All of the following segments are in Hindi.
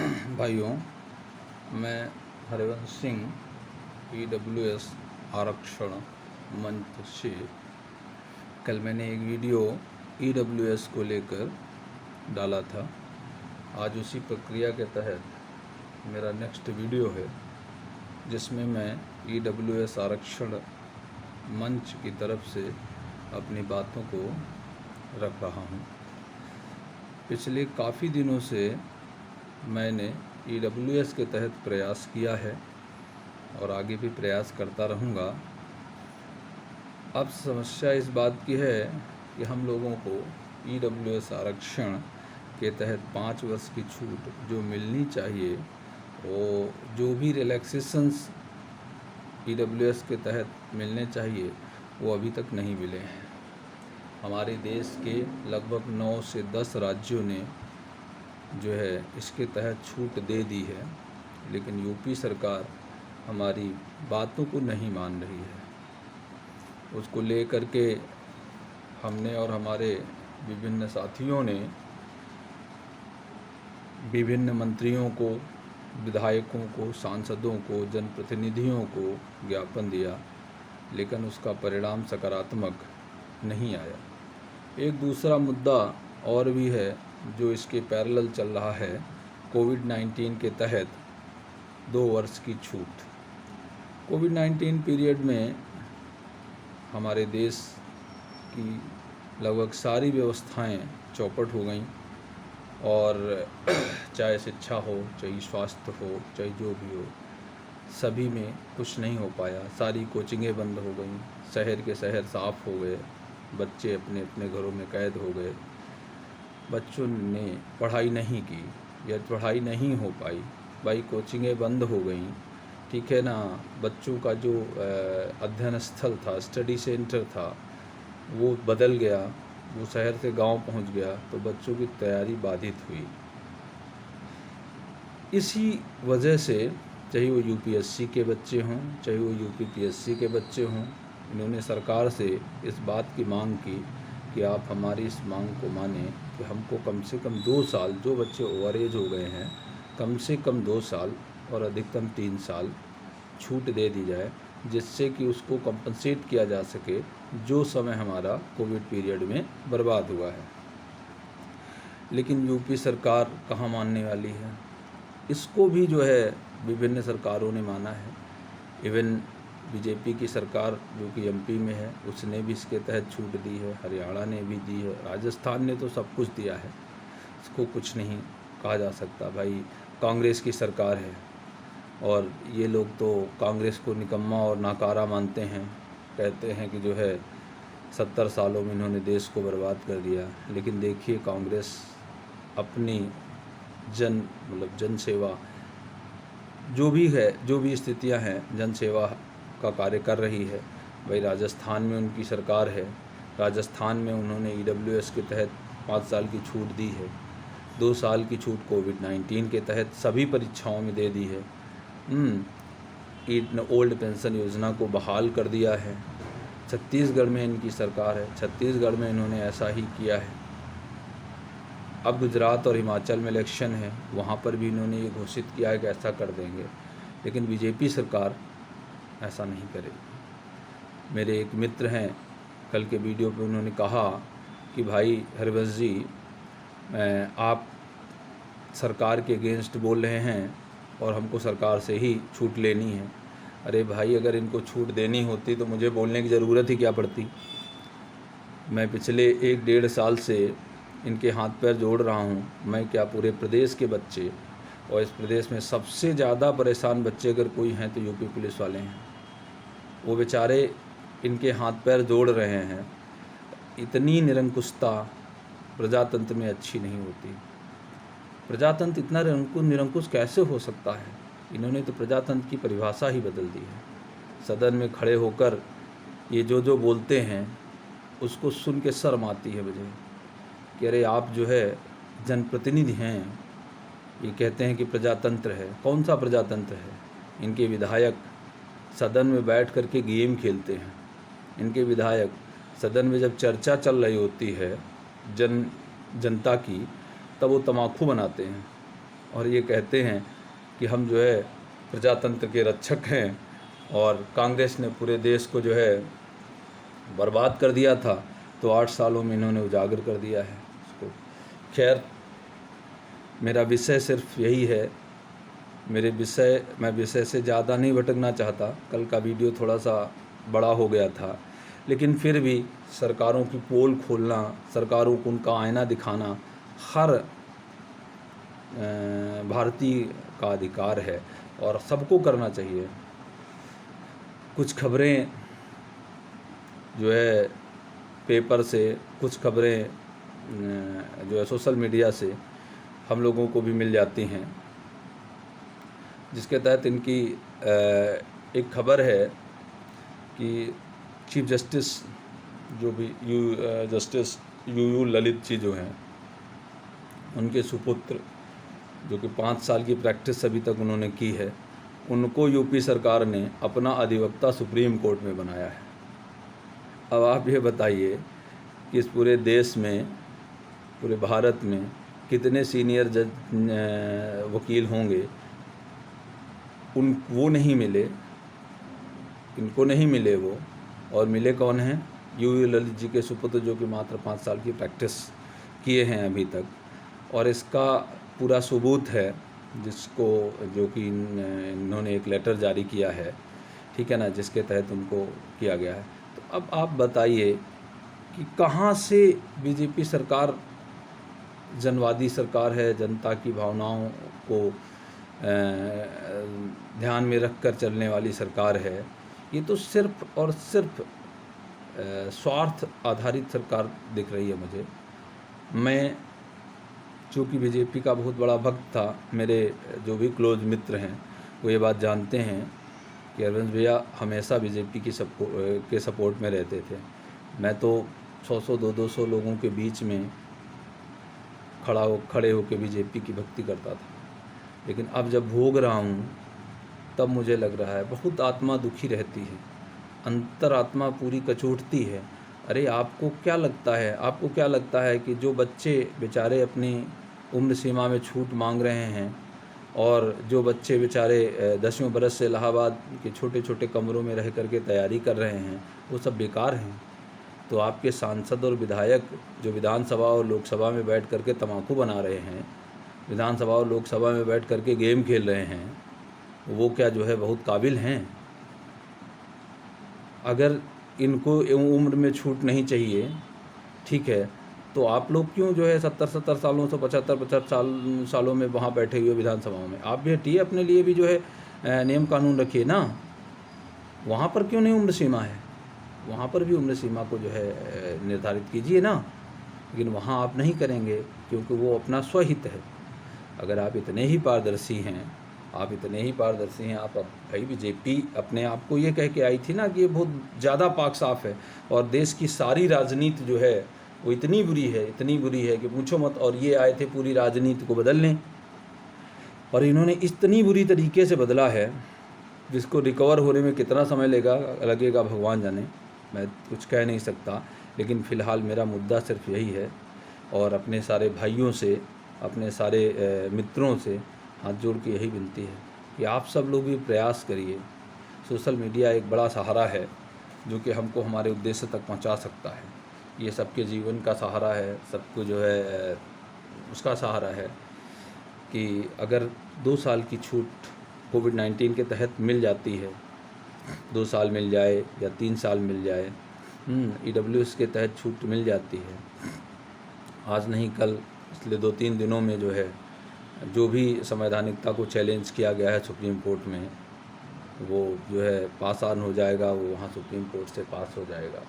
भाइयों, मैं हरिवंश सिंह EWS आरक्षण मंच से कल मैंने एक वीडियो EWS को लेकर डाला था। आज उसी प्रक्रिया के तहत मेरा नेक्स्ट वीडियो है, जिसमें मैं EWS आरक्षण मंच की तरफ से अपनी बातों को रख रहा हूँ। पिछले काफ़ी दिनों से मैंने EWS के तहत प्रयास किया है और आगे भी प्रयास करता रहूँगा। अब समस्या इस बात की है कि हम लोगों को EWS आरक्षण के तहत 5 वर्ष की छूट जो मिलनी चाहिए, वो जो भी रिलैक्सेशंस EWS के तहत मिलने चाहिए वो अभी तक नहीं मिले हैं। हमारे देश के लगभग 9 से 10 राज्यों ने जो है इसके तहत छूट दे दी है, लेकिन यूपी सरकार हमारी बातों को नहीं मान रही है। उसको लेकर के हमने और हमारे विभिन्न साथियों ने विभिन्न मंत्रियों को, विधायकों को, सांसदों को, जनप्रतिनिधियों को ज्ञापन दिया, लेकिन उसका परिणाम सकारात्मक नहीं आया। एक दूसरा मुद्दा और भी है जो इसके पैरेलल चल रहा है, कोविड-19 के तहत 2 वर्ष की छूट। कोविड-19 पीरियड में हमारे देश की लगभग सारी व्यवस्थाएं चौपट हो गईं, और चाहे शिक्षा हो, चाहे स्वास्थ्य हो, चाहे जो भी हो, सभी में कुछ नहीं हो पाया। सारी कोचिंगें बंद हो गईं, शहर के शहर साफ़ हो गए, बच्चे अपने अपने घरों में कैद हो गए। बच्चों ने पढ़ाई नहीं की या पढ़ाई नहीं हो पाई, भाई कोचिंगें बंद हो गईं, ठीक है ना। बच्चों का जो अध्ययन स्थल था, स्टडी सेंटर था, वो बदल गया, वो शहर से गांव पहुंच गया, तो बच्चों की तैयारी बाधित हुई। इसी वजह से चाहे वो UPSC के बच्चे हों, चाहे वो UPPSC के बच्चे हों, इन्होंने सरकार से इस बात की मांग की कि आप हमारी इस मांग को मानें कि हमको कम से कम 2 साल, जो बच्चे ओवर एज हो गए हैं, कम से कम 2 साल और अधिकतम 3 साल छूट दे दी जाए, जिससे कि उसको कंपनसेट किया जा सके जो समय हमारा कोविड पीरियड में बर्बाद हुआ है। लेकिन यूपी सरकार कहाँ मानने वाली है। इसको भी जो है विभिन्न सरकारों ने माना है। इवन बीजेपी की सरकार जो कि MP में है, उसने भी इसके तहत छूट दी है, हरियाणा ने भी दी है, राजस्थान ने तो सब कुछ दिया है। इसको कुछ नहीं कहा जा सकता। भाई कांग्रेस की सरकार है और ये लोग तो कांग्रेस को निकम्मा और नाकारा मानते हैं, कहते हैं कि जो है 70 सालों में इन्होंने देश को बर्बाद कर दिया। लेकिन देखिए, कांग्रेस अपनी जन सेवा जो भी है, जो भी स्थितियां हैं, जन सेवा का कार्य कर रही है। भाई राजस्थान में उनकी सरकार है, राजस्थान में उन्होंने EWS के तहत 5 साल की छूट दी है, 2 साल की छूट कोविड-19 के तहत सभी परीक्षाओं में दे दी है। ओल्ड पेंशन योजना को बहाल कर दिया है। छत्तीसगढ़ में इनकी सरकार है, छत्तीसगढ़ में इन्होंने ऐसा ही किया है। अब गुजरात और हिमाचल में इलेक्शन है, वहाँ पर भी इन्होंने ये घोषित किया है कि ऐसा कर देंगे, लेकिन बीजेपी सरकार ऐसा नहीं करेगी। मेरे एक मित्र हैं, कल के वीडियो पे उन्होंने कहा कि भाई हरिवंश जी, आप सरकार के अगेंस्ट बोल रहे हैं और हमको सरकार से ही छूट लेनी है। अरे भाई, अगर इनको छूट देनी होती तो मुझे बोलने की ज़रूरत ही क्या पड़ती। मैं पिछले 1-1.5 साल से इनके हाथ पैर जोड़ रहा हूँ। मैं क्या, पूरे प्रदेश के बच्चे, और इस प्रदेश में सबसे ज़्यादा परेशान बच्चे अगर कोई हैं तो यूपी पुलिस वाले हैं। वो बेचारे इनके हाथ पैर जोड़ रहे हैं। इतनी निरंकुशता प्रजातंत्र में अच्छी नहीं होती। प्रजातंत्र इतना निरंकुश कैसे हो सकता है? इन्होंने तो प्रजातंत्र की परिभाषा ही बदल दी है। सदन में खड़े होकर ये जो बोलते हैं उसको सुन के शर्म आती है मुझे कि अरे आप जो है जनप्रतिनिधि हैं, ये कहते हैं कि प्रजातंत्र है। कौन सा प्रजातंत्र है? इनके विधायक सदन में बैठ कर के गेम खेलते हैं। इनके विधायक सदन में जब चर्चा चल रही होती है जनता की, तब वो तम्बाकू बनाते हैं। और ये कहते हैं कि हम जो है प्रजातंत्र के रक्षक हैं और कांग्रेस ने पूरे देश को जो है बर्बाद कर दिया था, तो 8 सालों में इन्होंने उजागर कर दिया है उसको। खैर, मेरा विषय सिर्फ यही है। मैं विषय से ज़्यादा नहीं भटकना चाहता। कल का वीडियो थोड़ा सा बड़ा हो गया था, लेकिन फिर भी सरकारों की पोल खोलना, सरकारों को उनका आईना दिखाना हर भारतीय का अधिकार है और सबको करना चाहिए। कुछ खबरें जो है पेपर से, कुछ खबरें जो है सोशल मीडिया से हम लोगों को भी मिल जाती हैं, जिसके तहत इनकी एक खबर है कि चीफ जस्टिस जो भी जस्टिस यू ललित जी जो हैं, उनके सुपुत्र जो कि 5 साल की प्रैक्टिस अभी तक उन्होंने की है, उनको यूपी सरकार ने अपना अधिवक्ता सुप्रीम कोर्ट में बनाया है। अब आप ये बताइए कि इस पूरे देश में, पूरे भारत में कितने सीनियर जज वकील होंगे, वो नहीं मिले, इनको नहीं मिले वो, और मिले कौन हैं? यू ललित जी के सुपुत्र जो कि मात्र 5 साल की प्रैक्टिस किए हैं अभी तक। और इसका पूरा सबूत है जो कि इन्होंने एक लेटर जारी किया है, ठीक है ना, जिसके तहत उनको किया गया है। तो अब आप बताइए कि कहाँ से बीजेपी सरकार जनवादी सरकार है, जनता की भावनाओं को ध्यान में रख कर चलने वाली सरकार है। ये तो सिर्फ और सिर्फ स्वार्थ आधारित सरकार दिख रही है मुझे। मैं चूँकि बीजेपी का बहुत बड़ा भक्त था, मेरे जो भी क्लोज मित्र हैं वो ये बात जानते हैं कि अरविंद भैया हमेशा बीजेपी के सपोर्ट में रहते थे। मैं तो 100-100, 200 लोगों के बीच में खड़े होकर बीजेपी की भक्ति करता था, लेकिन अब जब भोग रहा हूँ तब मुझे लग रहा है बहुत आत्मा दुखी रहती है, अंतरात्मा पूरी कचोटती है। अरे आपको क्या लगता है कि जो बच्चे बेचारे अपनी उम्र सीमा में छूट मांग रहे हैं और जो बच्चे बेचारे 10वें बरस से इलाहाबाद के छोटे छोटे कमरों में रह करके तैयारी कर रहे हैं, वो सब बेकार हैं? तो आपके सांसद और विधायक जो विधानसभा और लोकसभा में बैठ करके तम्बाकू बना रहे हैं, विधानसभा और लोकसभा में बैठ करके गेम खेल रहे हैं, वो क्या जो है बहुत काबिल हैं? अगर इनको उम्र में छूट नहीं चाहिए, ठीक है, तो आप लोग क्यों जो है 70-70 सालों से 75-50 सालों में वहाँ बैठे हुए विधानसभाओं में? आप भी हटिए, अपने लिए भी जो है नियम कानून रखिए ना। वहाँ पर क्यों नहीं उम्र सीमा है? वहाँ पर भी उम्र सीमा को जो है निर्धारित कीजिए ना। लेकिन वहाँ आप नहीं करेंगे क्योंकि वो अपना स्वहित है। अगर आप इतने ही पारदर्शी हैं, आप भाई बीजेपी अपने आप को ये कह के आई थी ना कि ये बहुत ज़्यादा पाक साफ है और देश की सारी राजनीति जो है वो इतनी बुरी है कि पूछो मत। और ये आए थे पूरी राजनीति को बदलने, और इन्होंने इतनी बुरी तरीके से बदला है जिसको रिकवर होने में कितना समय लगेगा भगवान जाने, मैं कुछ कह नहीं सकता। लेकिन फ़िलहाल मेरा मुद्दा सिर्फ यही है, और अपने सारे भाइयों से, अपने सारे मित्रों से हाथ जोड़ के यही विनती है कि आप सब लोग भी प्रयास करिए। सोशल मीडिया एक बड़ा सहारा है जो कि हमको हमारे उद्देश्य तक पहुंचा सकता है। ये सबके जीवन का सहारा है, सबको जो है उसका सहारा है कि अगर 2 साल की छूट कोविड-19 के तहत मिल जाती है, 2 साल मिल जाए या 3 साल मिल जाए, EWS के तहत छूट मिल जाती है, आज नहीं कल, पिछले 2-3 दिनों में जो है जो भी संवैधानिकता को चैलेंज किया गया है सुप्रीम कोर्ट में, वो जो है पास ऑन हो जाएगा, वो वहाँ सुप्रीम कोर्ट से पास हो जाएगा।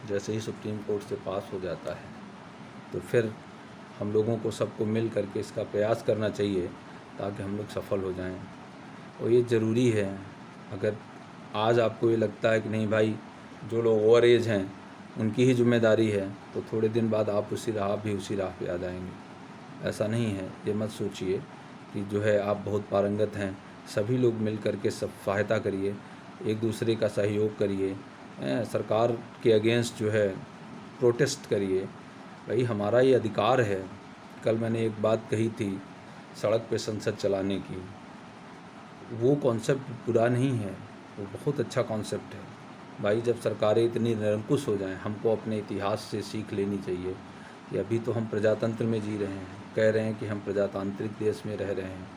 जैसे ही सुप्रीम कोर्ट से पास हो जाता है तो फिर हम लोगों को सबको मिल करके इसका प्रयास करना चाहिए ताकि हम लोग सफल हो जाएं। और ये ज़रूरी है। अगर आज आपको ये लगता है कि नहीं भाई जो लोग ओवर एज हैं उनकी ही जिम्मेदारी है, तो थोड़े दिन बाद आप उसी राह पे आ जाएंगे। ऐसा नहीं है, ये मत सोचिए कि जो है आप बहुत पारंगत हैं। सभी लोग मिल करके सब सहायता करिए, एक दूसरे का सहयोग करिए, सरकार के अगेंस्ट जो है प्रोटेस्ट करिए। भाई हमारा ये अधिकार है। कल मैंने एक बात कही थी, सड़क पे संसद चलाने की, वो कॉन्सेप्ट बुरा नहीं है, वो बहुत अच्छा कॉन्सेप्ट है भाई। जब सरकारें इतनी निरंकुश हो जाएं, हमको अपने इतिहास से सीख लेनी चाहिए कि अभी तो हम प्रजातंत्र में जी रहे हैं, कह रहे हैं कि हम प्रजातांत्रिक देश में रह रहे हैं,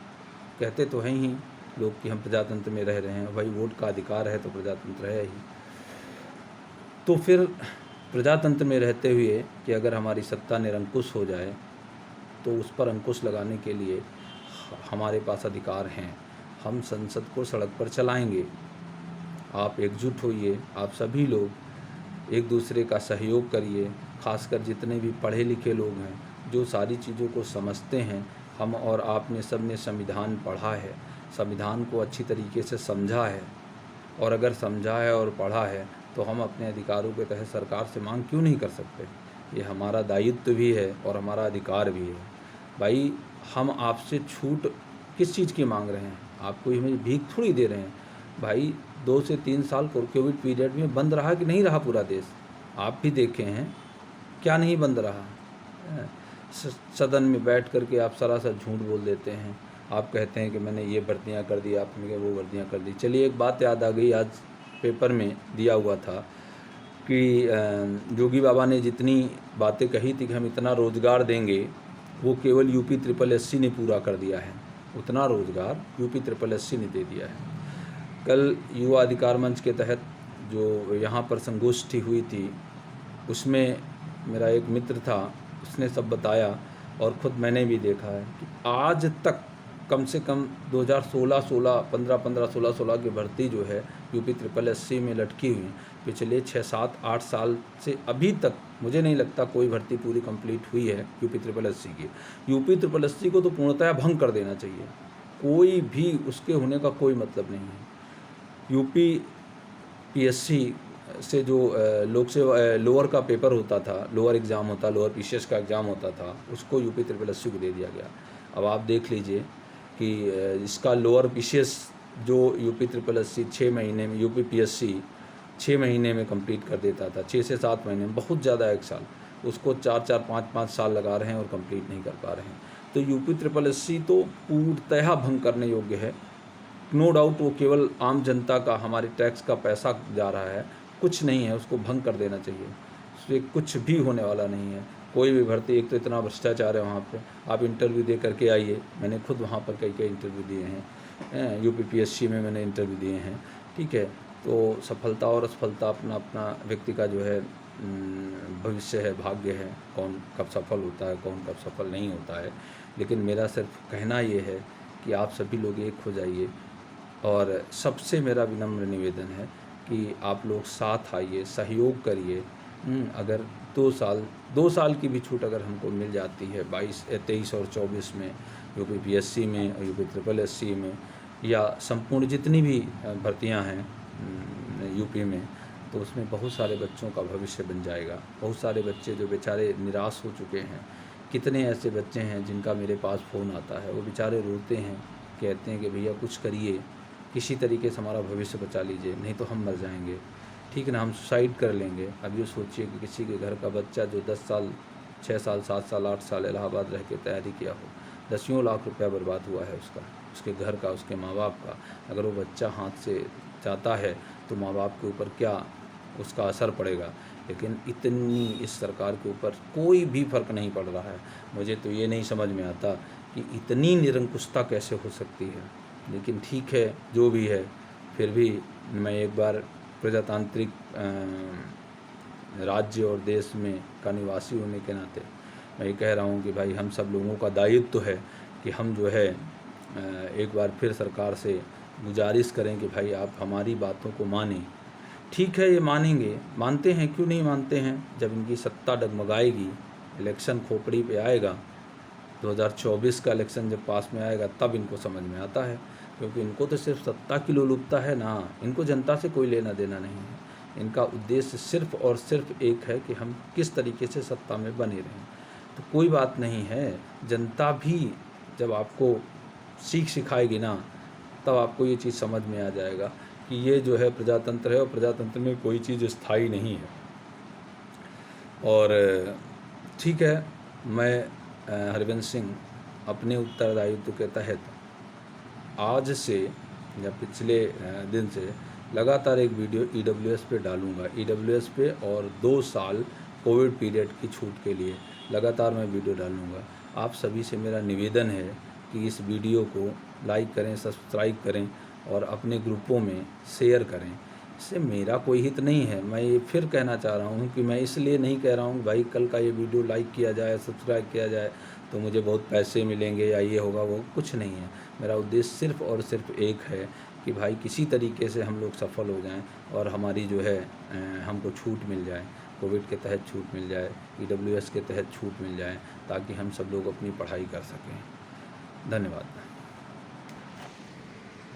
कहते तो हैं ही लोग कि हम प्रजातंत्र में रह रहे हैं, भाई वोट का अधिकार है तो प्रजातंत्र है ही। तो फिर प्रजातंत्र में रहते हुए कि अगर हमारी सत्ता निरंकुश हो जाए तो उस पर अंकुश लगाने के लिए हमारे पास अधिकार हैं, हम संसद को सड़क पर चलाएंगे। आप एकजुट होइए, आप सभी लोग एक दूसरे का सहयोग करिए, खासकर जितने भी पढ़े लिखे लोग हैं, जो सारी चीज़ों को समझते हैं। हम और आपने सब ने संविधान पढ़ा है, संविधान को अच्छी तरीके से समझा है, और अगर समझा है और पढ़ा है तो हम अपने अधिकारों के तहत सरकार से मांग क्यों नहीं कर सकते। ये हमारा दायित्व भी है और हमारा अधिकार भी है। भाई हम आपसे छूट किस चीज़ की मांग रहे हैं, आपको हमें भीख थोड़ी दे रहे हैं। भाई 2 से 3 साल कोविड पीरियड में बंद रहा कि नहीं रहा पूरा देश, आप भी देखे हैं, क्या नहीं बंद रहा। सदन में बैठ करके आप सरासर झूठ बोल देते हैं। आप कहते हैं कि मैंने ये भर्तियाँ कर दी, आपने वो भर्तियाँ कर दी। चलिए एक बात याद आ गई, आज पेपर में दिया हुआ था कि योगी बाबा ने जितनी बातें कही थी कि हम इतना रोज़गार देंगे, वो केवल यूपी SSS ने पूरा कर दिया है। उतना रोज़गार यूपी SSS ने दे दिया है। कल युवा अधिकार मंच के तहत जो यहाँ पर संगोष्ठी हुई थी, उसमें मेरा एक मित्र था, उसने सब बताया और ख़ुद मैंने भी देखा है कि आज तक कम से कम 2016 15 की भर्ती जो है यूपी SSS में लटकी हुई है। पिछले 6 7 8 साल से अभी तक मुझे नहीं लगता कोई भर्ती पूरी कंप्लीट हुई है यूपी SSS की। यूपी SSS को तो पूर्णतः भंग कर देना चाहिए, कोई भी उसके होने का कोई मतलब नहीं है। यूपी PSC से जो लोअर का पेपर होता था, लोअर एग्ज़ाम होता, लोअर PCS का एग्ज़ाम होता था, उसको यूपी SSS को दे दिया गया। अब आप देख लीजिए कि इसका लोअर PCS जो यूपी SSS 6 महीने में, यूपी PSC 6 महीने में कंप्लीट कर देता था, 6 से 7 महीने में, बहुत ज़्यादा 1 साल, उसको 4 5 साल लगा रहे हैं और कंप्लीट नहीं कर पा रहे हैं। तो यूपी SSS तो पूर्णतः भंग करने योग्य है, नो डाउट। वो केवल आम जनता का, हमारे टैक्स का पैसा जा रहा है, कुछ नहीं है, उसको भंग कर देना चाहिए। उससे कुछ भी होने वाला नहीं है। कोई भी भर्ती, एक तो इतना भ्रष्टाचार है वहाँ पे, आप इंटरव्यू दे करके आइए। मैंने खुद वहाँ पर कई इंटरव्यू दिए हैं, यूपी PSC में मैंने इंटरव्यू दिए हैं, ठीक है। तो सफलता और असफलता अपना अपना व्यक्ति का जो है भविष्य है, भाग्य है, कौन कब सफल होता है, कौन कब सफल नहीं होता है। लेकिन मेरा सिर्फ कहना ये है कि आप सभी लोग एक हो जाइए, और सबसे मेरा विनम्र निवेदन है कि आप लोग साथ आइए, सहयोग करिए। अगर 2 साल की भी छूट अगर हमको मिल जाती है 23 और 24 में, यूपी PSC में और यूपी SSS में, या संपूर्ण जितनी भी भर्तियां हैं यूपी में, तो उसमें बहुत सारे बच्चों का भविष्य बन जाएगा। बहुत सारे बच्चे जो बेचारे निराश हो चुके हैं, कितने ऐसे बच्चे हैं जिनका मेरे पास फ़ोन आता है, वो बेचारे रोते हैं, कहते हैं कि भैया कुछ करिए, किसी तरीके से हमारा भविष्य बचा लीजिए, नहीं तो हम मर जाएंगे, ठीक है ना, हम सुसाइड कर लेंगे। अब ये सोचिए कि किसी के घर का बच्चा जो 10 साल 6 साल 7 साल 8 साल इलाहाबाद रह के तैयारी किया हो, 10 लाख रुपया बर्बाद हुआ है उसका, उसके घर का, उसके माँ बाप का। अगर वो बच्चा हाथ से जाता है तो माँ बाप के ऊपर क्या उसका असर पड़ेगा। लेकिन इतनी इस सरकार के ऊपर कोई भी फ़र्क नहीं पड़ रहा है। मुझे तो ये नहीं समझ में आता कि इतनी निरंकुशता कैसे हो सकती है। लेकिन ठीक है, जो भी है, फिर भी मैं एक बार प्रजातांत्रिक राज्य और देश में का निवासी होने के नाते मैं ये कह रहा हूँ कि भाई हम सब लोगों का दायित्व है कि हम जो है एक बार फिर सरकार से गुजारिश करें कि भाई आप हमारी बातों को मानें। ठीक है, ये मानेंगे, मानते हैं, क्यों नहीं मानते हैं। जब इनकी सत्ता डगमगाएगी, इलेक्शन खोपड़ी पे आएगा, 2024 का इलेक्शन जब पास में आएगा, तब इनको समझ में आता है। क्योंकि इनको तो सिर्फ सत्ता की लोलुपता है ना, इनको जनता से कोई लेना देना नहीं है। इनका उद्देश्य सिर्फ और सिर्फ एक है कि हम किस तरीके से सत्ता में बने रहें। तो कोई बात नहीं है, जनता भी जब आपको सीख सिखाएगी ना, तब आपको ये चीज़ समझ में आ जाएगा कि ये जो है प्रजातंत्र है, और प्रजातंत्र में कोई चीज़ स्थायी नहीं है। और ठीक है, मैं हरबंस सिंह अपने उत्तरदायित्व के तहत आज से या पिछले दिन से लगातार एक वीडियो EWS पे डालूँगा, EWS पे, और 2 साल कोविड पीरियड की छूट के लिए लगातार मैं वीडियो डालूँगा। आप सभी से मेरा निवेदन है कि इस वीडियो को लाइक करें, सब्सक्राइब करें और अपने ग्रुपों में शेयर करें। इससे मेरा कोई हित नहीं है। मैं ये फिर कहना चाह रहा हूँ कि मैं इसलिए नहीं कह रहा हूँ भाई कल का ये वीडियो लाइक किया जाए, सब्सक्राइब किया जाए तो मुझे बहुत पैसे मिलेंगे या ये होगा, वो कुछ नहीं है। मेरा उद्देश्य सिर्फ़ और सिर्फ एक है कि भाई किसी तरीके से हम लोग सफल हो जाएं और हमारी जो है हमको छूट मिल जाए, कोविड के तहत छूट मिल जाए, EWS के तहत छूट मिल जाए, ताकि हम सब लोग अपनी पढ़ाई कर सकें। धन्यवाद।